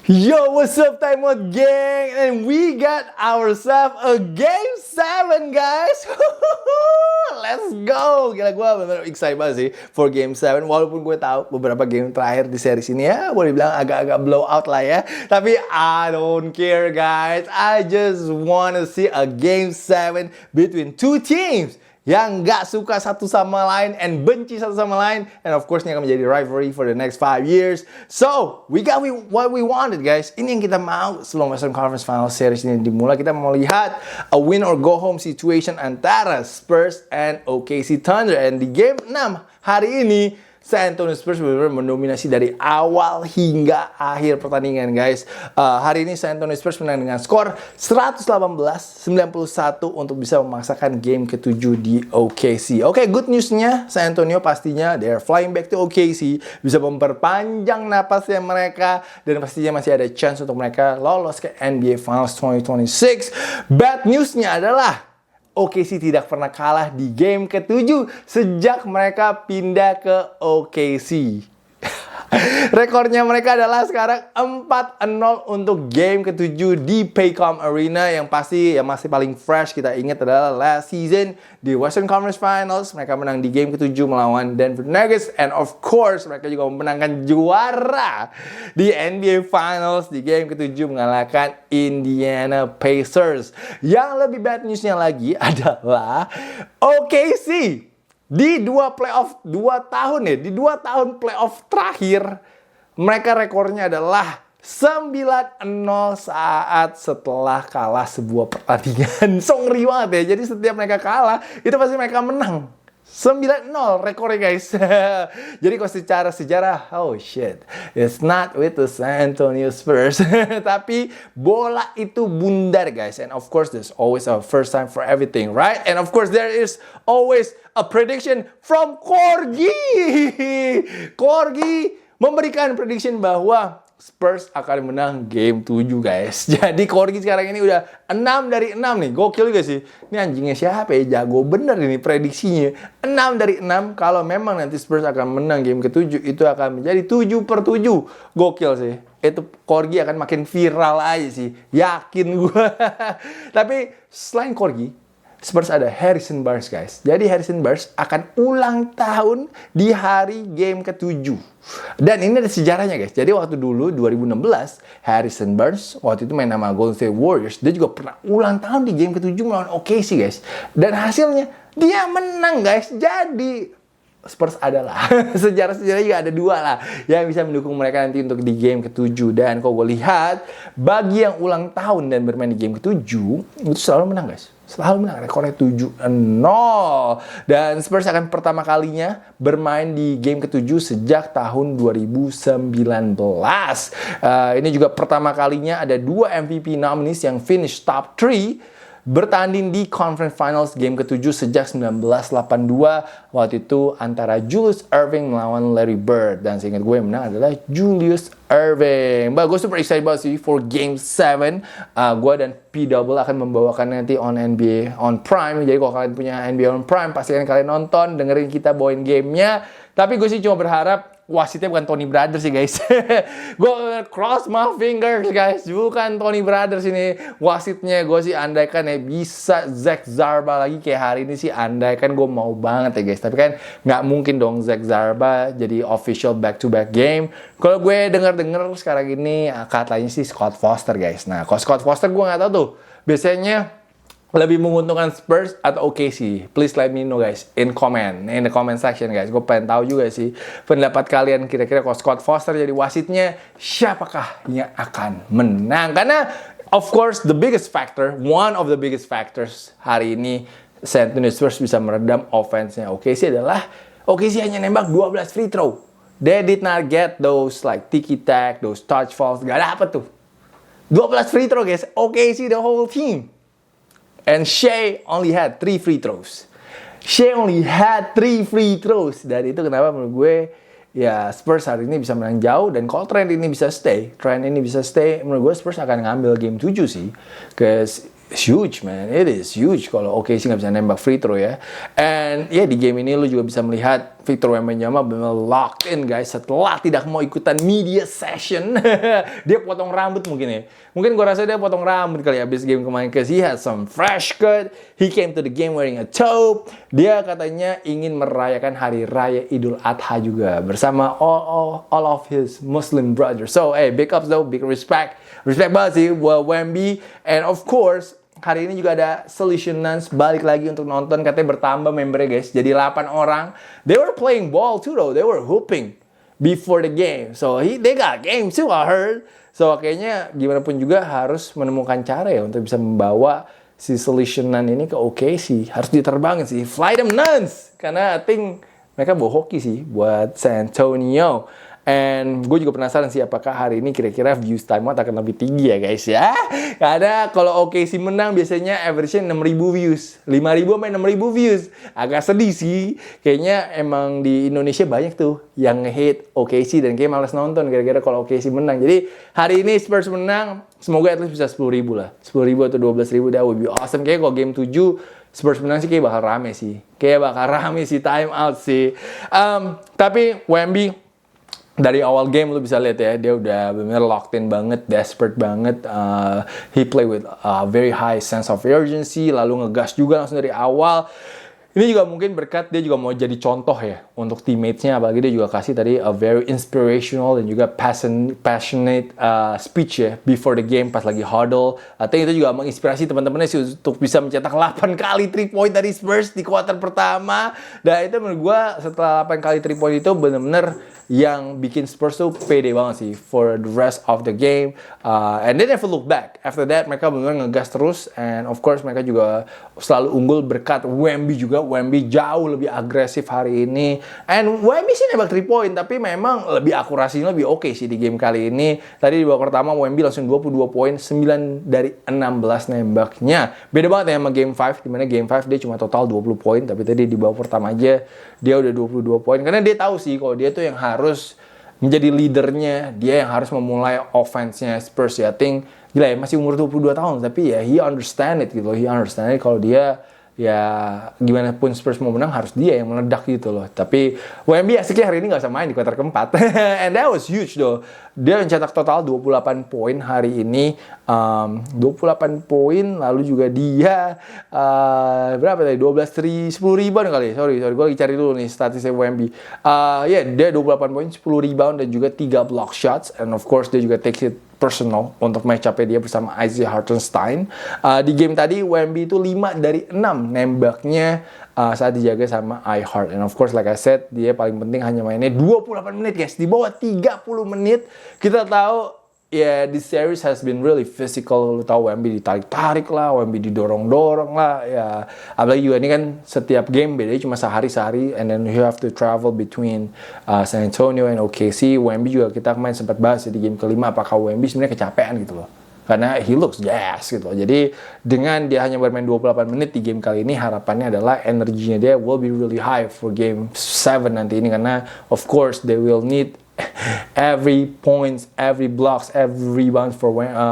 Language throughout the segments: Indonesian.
Yo, what's up, Time Out Gang? And we got ourselves a Game 7, guys. Let's go. Gila, gue bener-bener excited banget sih for Game 7. Walaupun gue tahu beberapa game terakhir di series ini ya, boleh bilang agak-agak blow out lah ya. Tapi I don't care, guys. I just wanna see a Game 7 between two teams yang gak suka satu sama lain and benci satu sama lain, and of course ini akan menjadi rivalry for the next 5 years. So we got what we wanted, guys. Ini yang kita mau sebelum Western Conference Finals series ini dimulai. Kita mau lihat a win or go home situation antara Spurs and OKC Thunder. And di game 6 hari ini San Antonio Spurs benar-benar mendominasi dari awal hingga akhir pertandingan, guys. Hari ini San Antonio Spurs menang dengan skor 118-91 untuk bisa memaksakan game ke-7 di OKC. Oke, good newsnya San Antonio pastinya they're flying back to OKC, bisa memperpanjang napasnya mereka, dan pastinya masih ada chance untuk mereka lolos ke NBA Finals 2026. Bad newsnya adalah OKC tidak pernah kalah di game ke-7 sejak mereka pindah ke OKC. Rekornya mereka adalah sekarang 4-0 untuk game ke-7 di Paycom Arena, yang pasti yang masih paling fresh kita ingat adalah last season di Western Conference Finals. Mereka menang di game ke-7 melawan Denver Nuggets, and of course mereka juga memenangkan juara di NBA Finals di game ke-7 mengalahkan Indiana Pacers. Yang lebih bad newsnya lagi adalah OKC di 2 tahun playoff terakhir, mereka rekornya adalah 9-0 saat setelah kalah sebuah pertandingan. So ngeri banget ya. Jadi setiap mereka kalah, itu pasti mereka menang. 9-0 rekornya, guys. Jadi kalau secara sejarah, oh shit, it's not with the San Antonio Spurs. Tapi bola itu bundar, guys. And of course, there's always a first time for everything, right? And of course, there is always a prediction from Corgi. Corgi memberikan prediction bahwa Spurs akan menang game 7, guys. Jadi Corgi sekarang ini udah 6 dari 6 nih. Gokil juga sih. Ini anjingnya siapa ya? Jago bener ini prediksinya. 6 dari 6. Kalau memang nanti Spurs akan menang game ke-7, itu akan menjadi 7/7. Gokil sih. Itu Corgi akan makin viral aja sih. Yakin gue. Tapi selain Corgi, Spurs ada Harrison Barnes, guys. Jadi Harrison Barnes akan ulang tahun di hari game ke-7. Dan ini ada sejarahnya, guys. Jadi waktu dulu 2016 Harrison Barnes waktu itu main nama Golden State Warriors, dia juga pernah ulang tahun di game ke-7 melawan OKC, guys. Dan hasilnya dia menang, guys. Jadi Spurs adalah sejarah-sejarah juga ada 2 lah yang bisa mendukung mereka nanti untuk di game ke-7. Dan kalau gue lihat, bagi yang ulang tahun dan bermain di game ke-7 itu selalu menang, guys. Selalu menang, rekornya 7-0. Dan Spurs akan pertama kalinya bermain di game ke-7 sejak tahun 2019. Ini juga pertama kalinya ada 2 MVP nominees yang finish top 3 bertanding di Conference Finals game ke-7 sejak 1982. Waktu itu antara Julius Erving melawan Larry Bird. Dan seingat gue yang menang adalah Julius Erving. Gue super excited banget sih for Game 7. Gue dan P-Double akan membawakan nanti on NBA on Prime. Jadi kalau kalian punya NBA on Prime, pastikan kalian nonton, dengerin kita bawain gamenya. Tapi gue sih cuma berharap wasitnya bukan Tony Brothers sih, guys. Gue cross my fingers, guys. Bukan Tony Brothers ini wasitnya. Gue sih andaikan ya bisa Zach Zarba lagi kayak hari ini sih. Andaikan gue mau banget ya, guys. Tapi kan nggak mungkin dong Zach Zarba jadi official back-to-back game. Kalau gue denger sekarang ini katanya sih Scott Foster, guys. Nah, kalau Scott Foster gue nggak tahu tuh. Biasanya lebih menguntungkan Spurs atau OKC? Please let me know, guys, in the comment section, guys. Gue pengen tahu juga sih pendapat kalian, kira-kira kalau Scott Foster jadi wasitnya, siapakah yang akan menang? Karena of course one of the biggest factors hari ini San Antonio Spurs bisa meredam offense-nya OKC adalah OKC hanya nembak 12 free throw. They did not get those like tiki-tack, those touch fouls. Gak dapet tuh 12 free throw, guys. OKC the whole team. And Shea only had 3 free throws. Dan itu kenapa menurut gue ya Spurs hari ini bisa menang jauh. Dan kalau trend ini bisa stay, menurut gue Spurs akan ngambil game 7 sih. Cause it's huge, man. It is huge kalau OKC nggak bisa nembak free throw ya. And ya di game ini lu juga bisa melihat Victor Wembanyama benar locked in guys setelah tidak mau ikutan media session. Dia potong rambut mungkin ya. Mungkin gue rasa dia potong rambut kali habis game kemarin because he had some fresh cut. He came to the game wearing a taupe. Dia katanya ingin merayakan hari raya Idul Adha juga bersama all of his Muslim brothers. So big ups though, big respect. Respect banget sih buat Wemby. And of course hari ini juga ada Solutionans balik lagi untuk nonton, katanya bertambah membernya guys. Jadi 8 orang. They were playing ball too though. They were hooping before the game. So they got game too, I heard. So kayaknya gimana pun juga harus menemukan cara ya untuk bisa membawa si Solutionan ini ke OKC. Harus diterbangin sih. Fly them nuns. Karena I think mereka bawa hoki sih buat San Antonio. And gue juga penasaran sih apakah hari ini kira-kira views timeout akan lebih tinggi ya guys ya. Karena kalau OKC menang biasanya average-nya 6.000 views. 5.000 sampai 6.000 views. Agak sedih sih. Kayaknya emang di Indonesia banyak tuh yang nge-hate OKC dan kayak males nonton gara-gara kalau OKC menang. Jadi hari ini Spurs menang, semoga at least bisa 10.000 lah. 10.000 atau 12.000 that would be awesome. Kayaknya kalau game 7 Spurs menang sih kayak bakal rame sih. Kayak bakal rame sih timeout sih. Tapi Wemby dari awal game lu bisa lihat ya, dia udah benar locked in banget, desperate banget. He play with a very high sense of urgency, lalu ngegas juga langsung dari awal. Ini juga mungkin berkat dia juga mau jadi contoh ya untuk teammates-nya, apalagi dia juga kasih tadi a very inspirational dan juga passionate speech ya before the game pas lagi huddle. I think itu juga menginspirasi teman-temannya sih untuk bisa mencetak 8 kali 3 point dari Spurs di kuarter pertama. Dan itu menurut gue setelah 8 kali 3 point itu benar-benar yang bikin Spurs tuh pede banget sih for the rest of the game. And they never look back. After that mereka benar-benar ngegas terus, and of course mereka juga selalu unggul berkat Wemby juga. Wemby jauh lebih agresif hari ini. And Wemby sih nembak 3 point, tapi memang lebih akurasinya lebih oke sih di game kali ini. Tadi di babak pertama Wemby langsung 22 poin, 9 dari 16 nembaknya. Beda banget ya sama game 5, dimana game 5 dia cuma total 20 poin, tapi tadi di babak pertama aja dia udah 22 poin. Karena dia tahu sih kalau dia tuh yang harus menjadi leadernya, dia yang harus memulai offense-nya Spurs ya. I think gila ya, masih umur 22 tahun, tapi ya he understand it gitu loh. He understand it kalau dia ya gimana pun Spurs mau menang harus dia yang meledak gitu loh. Tapi Wemby asiknya hari ini gak usah main di kuarter keempat. And that was huge though. Dia mencetak total 28 poin hari ini. 28 poin, lalu juga dia berapa tadi? 10 rebound kali. Sorry, gue lagi cari dulu nih statistik Wemby. Dia 28 poin, 10 rebound dan juga 3 block shots. And of course dia juga takes it personal untuk match up dia bersama Isaiah Hartenstein. Di game tadi Wemby itu 5 dari 6 nembaknya saat dijaga sama iHeart. And of course like I said, dia paling penting hanya mainnya 28 menit guys. Di bawah 30 menit. Kita tahu ya, this series has been really physical. Lu tahu Wemby ditarik-tarik lah, Wemby didorong-dorong lah. Ya, apalagi juga ini kan setiap game bedanya cuma sehari-sehari, and then you have to travel between San Antonio and OKC. Wemby juga kita kemarin sempat bahas di game kelima, apakah Wemby sebenarnya kecapean gitu loh. Karena he looks gas gitu loh. Jadi dengan dia hanya bermain 28 menit di game kali ini, harapannya adalah energinya dia will be really high for game 7 nanti ini. Karena of course they will need every points, every blocks, every rebounds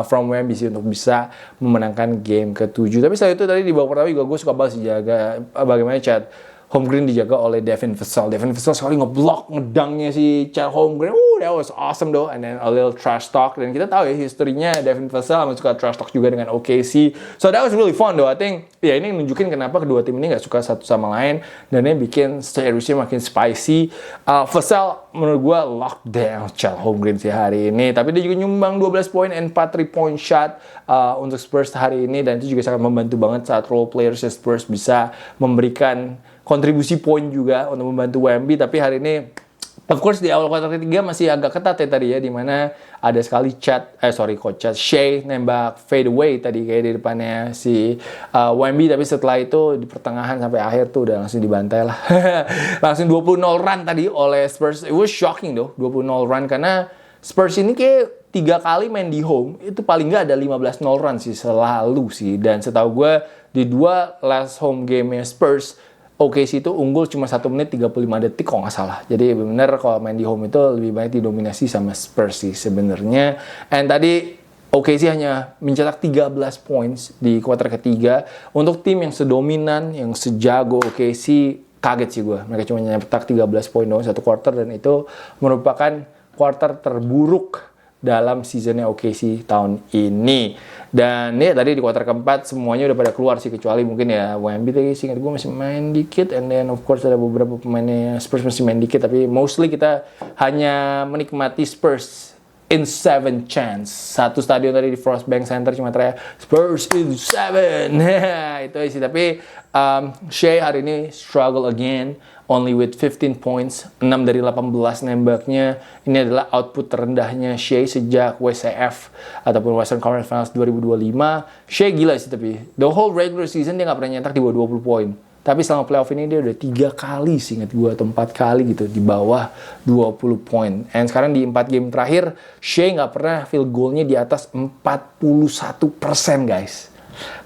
from Wemby sih untuk bisa memenangkan game ke-7. Tapi setelah itu tadi di babak pertama juga gue suka banget sih jaga bagaimana Chad Holmgren dijaga oleh Devin Vassell. Devin Vassell sekali ngeblok ngedangnya si Chad Holmgren. That was awesome though. And then a little trash talk. Dan kita tahu ya historinya Devin Vassell suka trash talk juga dengan OKC. So that was really fun though. I think ya ini nunjukin kenapa kedua tim ini gak suka satu sama lain. Dan ini bikin seriusnya makin spicy. Vassell menurut gue lockdown Chad Holmgren sih hari ini. Tapi dia juga nyumbang 12 poin and 4 3-point shot untuk Spurs hari ini. Dan itu juga sangat membantu banget saat role players Spurs bisa memberikan kontribusi poin juga untuk membantu Wemby. Tapi hari ini of course di awal kuarter ketiga masih agak ketat ya tadi ya, dimana ada sekali Shai nembak fade away tadi kayak di depannya si Wemby, tapi setelah itu di pertengahan sampai akhir tuh udah langsung dibantai lah. Langsung 20-0 run tadi oleh Spurs. It was shocking though, 20-0 run, karena Spurs ini kayak 3 kali main di home itu paling nggak ada 15-0 run sih selalu sih. Dan setahu gue di 2 last home game-nya Spurs, OKC itu unggul cuma 1 menit 35 detik kalau nggak salah. Jadi benar kalau main di home itu lebih banyak didominasi sama Spurs sih sebenarnya. And tadi OKC hanya mencetak 13 points di kuarter ketiga. Untuk tim yang sedominan, yang sejago OKC, kaget sih gue. Mereka cuma nyetak 13 poin doang satu quarter, dan itu merupakan quarter terburuk dalam seasonnya OKC tahun ini. Dan ya tadi di quarter keempat semuanya udah pada keluar sih, kecuali mungkin ya Wemby tadi seingat gue masih main dikit, and then of course ada beberapa pemainnya Spurs masih main dikit, tapi mostly kita hanya menikmati Spurs in 7 chance. Satu stadion tadi di Frost Bank Center cuma teriak Spurs in 7. Itu sih. Tapi Shai hari ini struggle again, only with 15 points, 6 dari 18 nembaknya. Ini adalah output terendahnya Shai sejak WCF ataupun Western Conference Finals 2025. Shai gila sih, tapi the whole regular season dia nggak pernah nyetak di bawah 20 poin. Tapi selama playoff ini dia udah 3 kali sih, ingat gue, atau 4 kali gitu di bawah 20 poin. And sekarang di 4 game terakhir, Shai nggak pernah field goal-nya di atas 41%, guys.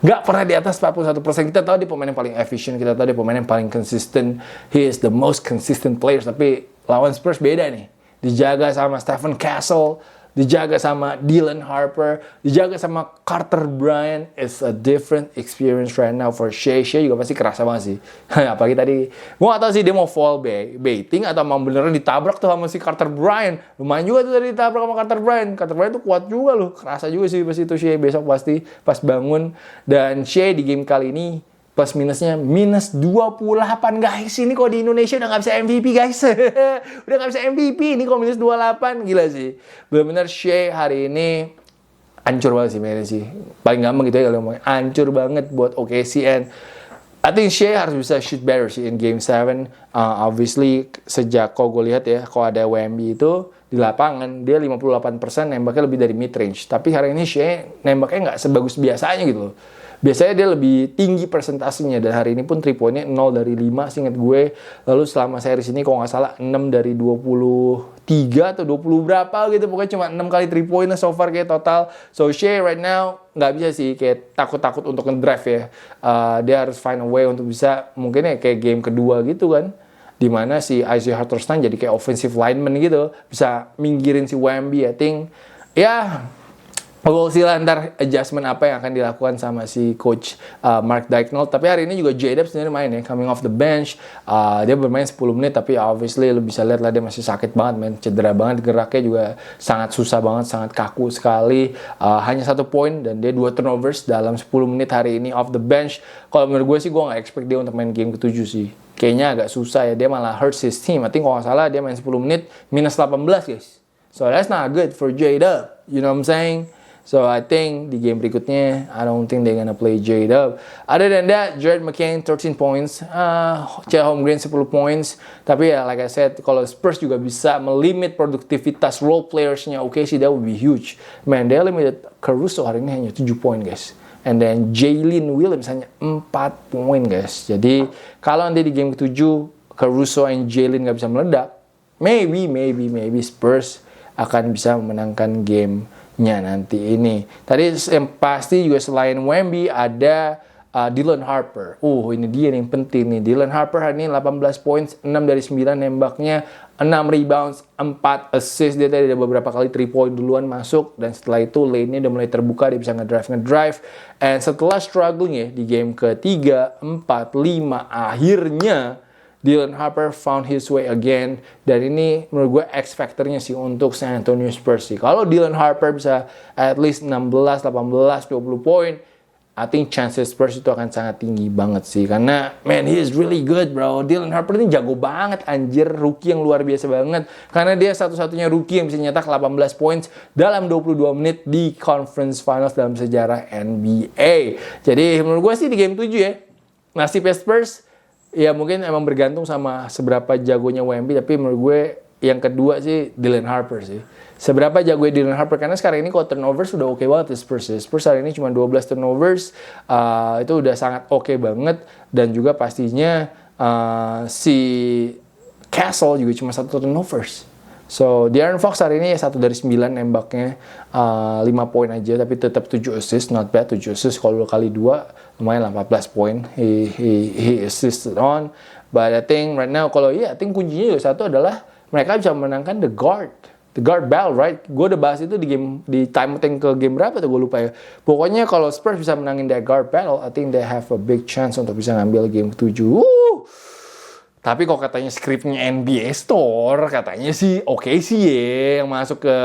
Nggak pernah di atas 41%. Kita tahu dia pemain yang paling efficient, kita tahu dia pemain yang paling consistent. He is the most consistent player. Tapi lawan Spurs beda nih. Dijaga sama Stephen Castle, dijaga sama Dylan Harper, dijaga sama Carter Bryant. It's a different experience right now for Shai. Shai juga pasti kerasa banget sih. Apalagi tadi, gue gak tau sih dia mau fall baiting atau mau beneran ditabrak tuh sama si Carter Bryant. Lumayan juga tuh tadi ditabrak sama Carter Bryant. Carter Bryant tuh kuat juga loh. Kerasa juga sih pas itu Shai besok pasti pas bangun. Dan Shai di game kali ini plus minusnya minus 28, guys. Ini kok di Indonesia udah gak bisa MVP, guys. Udah gak bisa MVP. Ini kok minus 28. Gila sih. Bener-bener Shai hari ini hancur banget sih mainnya sih. Paling gampang gitu ya kalau ngomongin. Hancur banget buat OKC. And I think Shai harus bisa shoot better sih in Game 7. Obviously, sejak kok gue lihat ya, kok ada Wemby itu di lapangan, dia 58% nembaknya lebih dari mid-range. Tapi hari ini Shai nembaknya nggak sebagus biasanya gitu loh. Biasanya dia lebih tinggi persentasenya, dan hari ini pun 3 poinnya 0 dari 5 seingat gue. Lalu selama series ini kalau nggak salah 6 dari 23 atau 20 berapa gitu. Pokoknya cuma 6 kali 3 poinnya so far kayak total. So Shai right now nggak bisa sih kayak takut-takut untuk ngedrive ya. Dia harus find a way untuk bisa, mungkin ya kayak game kedua gitu kan, dimana si Isaiah Hartenstein jadi kayak offensive lineman gitu, bisa minggirin si Wemby. I think ya we'll see lah ntar adjustment apa yang akan dilakukan sama si coach Mark Daigneault. Tapi hari ini juga J-Dub sendiri main ya, coming off the bench. Dia bermain 10 menit, tapi obviously lu bisa lihat lah dia masih sakit banget, man. Cedera banget, geraknya juga sangat susah banget, sangat kaku sekali. Hanya 1 poin dan dia 2 turnovers dalam 10 menit hari ini off the bench. Kalau menurut gue sih, gue gak expect dia untuk main game ke-7 sih. Kayaknya agak susah ya, dia malah hurts his team. I think kalau gak salah dia main 10 menit minus 18, guys. So that's not good for J-Dub, you know what I'm saying? So I think di game berikutnya, I don't think they're gonna play J-Dub. Other than that, Jared McCain 13 points, Chet Holmgren 10 points. Tapi ya, like I said, kalau Spurs juga bisa melimit produktivitas role players-nya OKC, that would be huge. Man, they limited Caruso hari ini hanya 7 poin, guys. And then Jalen Williams hanya 4 poin, guys. Jadi kalau nanti di game ke-7 Caruso and Jalen nggak bisa meledak, maybe Spurs akan bisa memenangkan game-nya nanti ini. Tadi yang pasti juga selain Wemby ada Dylan Harper. Ini dia yang penting nih. Dylan Harper hari ini 18 points, 6 dari 9 nembaknya, 6 rebounds, 4 assist. Dia tadi ada beberapa kali 3 point duluan masuk, dan setelah itu lane-nya udah mulai terbuka, dia bisa ngedrive. And setelah struggling ya di game ke-3, 4, 5, akhirnya Dylan Harper found his way again. Dan ini menurut gue X factor-nya sih untuk San Antonio Spurs sih. Kalau Dylan Harper bisa at least 16, 18, 20 poin, I think chances Spurs itu akan sangat tinggi banget sih. Karena man, he is really good, bro. Dylan Harper ini jago banget, anjir. Rookie yang luar biasa banget. Karena dia satu-satunya rookie yang bisa nyetak 18 points dalam 22 menit di conference finals dalam sejarah NBA. Jadi menurut gue sih di game 7 ya, nasibnya Spurs ya mungkin emang bergantung sama seberapa jagonya Wemby. Tapi menurut gue yang kedua sih Dylan Harper sih. Seberapa jago Dylan Harper, karena sekarang ini kalau turnovers udah oke banget di Spurs ya. Spurs hari ini cuma 12 turnovers, itu udah sangat oke banget. Dan juga pastinya si Castle juga cuma 1 turnovers. So, De'Aaron Fox hari ini 1 dari 9 nembaknya, 5 poin aja, tapi tetap 7 assist, not bad. 7 assist kalau kali 2, lumayan lah, 14 poin he assisted on. But I think right now, I think kuncinya juga satu adalah mereka bisa memenangkan the guard battle, right? Gue udah bahas itu di time tank ke game berapa tuh, gue lupa ya. Pokoknya kalau Spurs bisa menangin that guard battle, I think they have a big chance untuk bisa ngambil game ke-7. Tapi kok katanya skripnya NBA Store, katanya sih oke sih ya yang masuk ke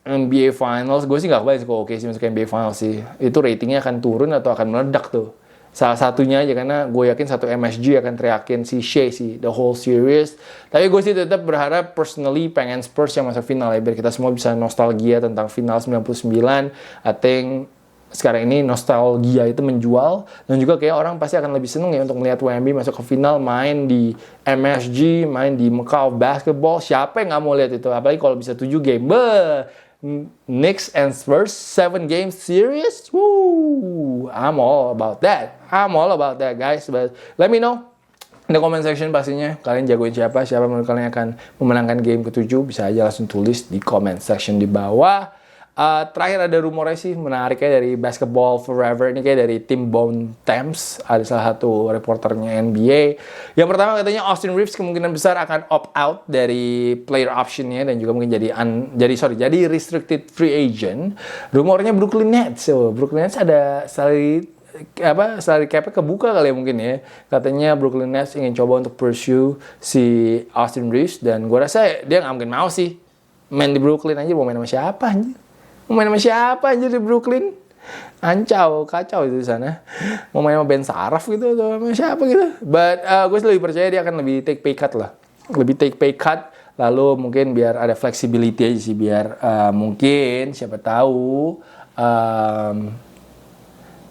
NBA Finals. Gue sih nggak kebayang sih kok oke sih masuk ke NBA Finals sih. Itu ratingnya akan turun atau akan meledak tuh. Salah satunya aja karena gue yakin satu MSG akan teriakin si Shea sih the whole series. Tapi gue sih tetap berharap personally pengen Spurs yang masuk final ya biar kita semua bisa nostalgia tentang final 99. I think sekarang ini nostalgia itu menjual dan juga kayak orang pasti akan lebih seneng ya untuk melihat WMB masuk ke final main di MSG, main di Macau Basketball. Siapa yang nggak mau lihat itu? Apalagi kalau bisa 7 game. Knicks and Spurs 7 game series. Woo! I'm all about that. I'm all about that guys. But let me know in the comment section pastinya kalian jagoin siapa menurut kalian akan memenangkan game ke-7. Bisa aja langsung tulis di comment section di bawah. Terakhir ada rumornya sih menariknya dari Basketball Forever. Ini kayak dari tim Bone Thames. Ada salah satu reporternya NBA. Yang pertama katanya Austin Reeves kemungkinan besar akan opt out dari player optionnya dan juga mungkin jadi restricted free agent. Rumornya Brooklyn Nets. Brooklyn Nets ada salary cap-nya kebuka kali ya mungkin ya. Katanya Brooklyn Nets ingin coba untuk pursue si Austin Reeves dan gue rasa dia nggak mungkin mau sih main di Brooklyn aja. Mau main sama siapa anjir? Mau main sama siapa anjir di Brooklyn? Kacau itu di sana. Mau main sama Ben Saraf gitu atau sama siapa gitu. But gue sih lebih percaya dia akan lebih take pay cut lah. Lebih take pay cut lalu mungkin biar ada flexibility aja sih biar mungkin siapa tahu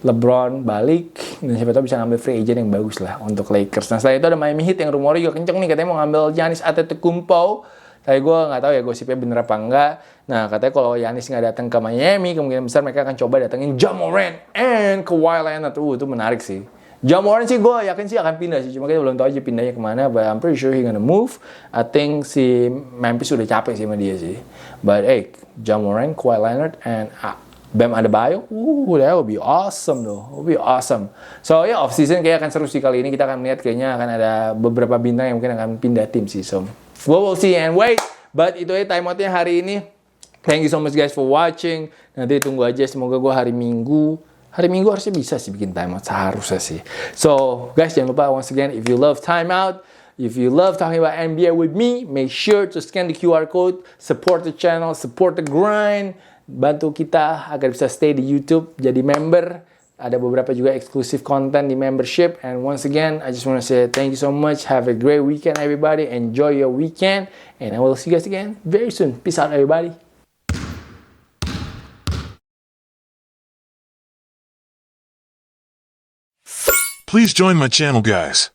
LeBron balik dan siapa tahu bisa ngambil free agent yang bagus lah untuk Lakers. Nah setelah itu ada Miami Heat yang rumornya juga kenceng nih katanya mau ngambil Giannis Antetokounmpo. Tapi gue nggak tahu ya gosipnya bener apa enggak. Nah katanya kalau Giannis nggak datang ke Miami kemungkinan besar mereka akan coba datengin Ja Morant and Kawhi Leonard. Itu menarik sih. Ja Morant sih gue yakin sih akan pindah sih. Cuma kita belum tahu aja pindahnya kemana. But I'm pretty sure he gonna move. I think si Memphis udah capek sih sama dia sih. But Ja Morant, Kawhi Leonard and Bam Adebayo, that would be awesome though. Would be awesome. So ya off season kayak akan seru sih kali ini. Kita akan lihat kayaknya akan ada beberapa bintang yang mungkin akan pindah tim sih. So we will see and wait. But itu aja timeoutnya hari ini. Thank you so much guys for watching. Nanti tunggu aja. Semoga gue hari Minggu harusnya bisa sih bikin timeout. Seharusnya sih. So guys jangan lupa once again if you love timeout, if you love talking about NBA with me, make sure to scan the QR code, support the channel, support the grind. Bantu kita agar bisa stay di YouTube, jadi member. Ada beberapa juga eksklusif konten di membership. And once again, I just want to say thank you so much. Have a great weekend, everybody. Enjoy your weekend. And I will see you guys again very soon. Peace out, everybody. Please join my channel, guys.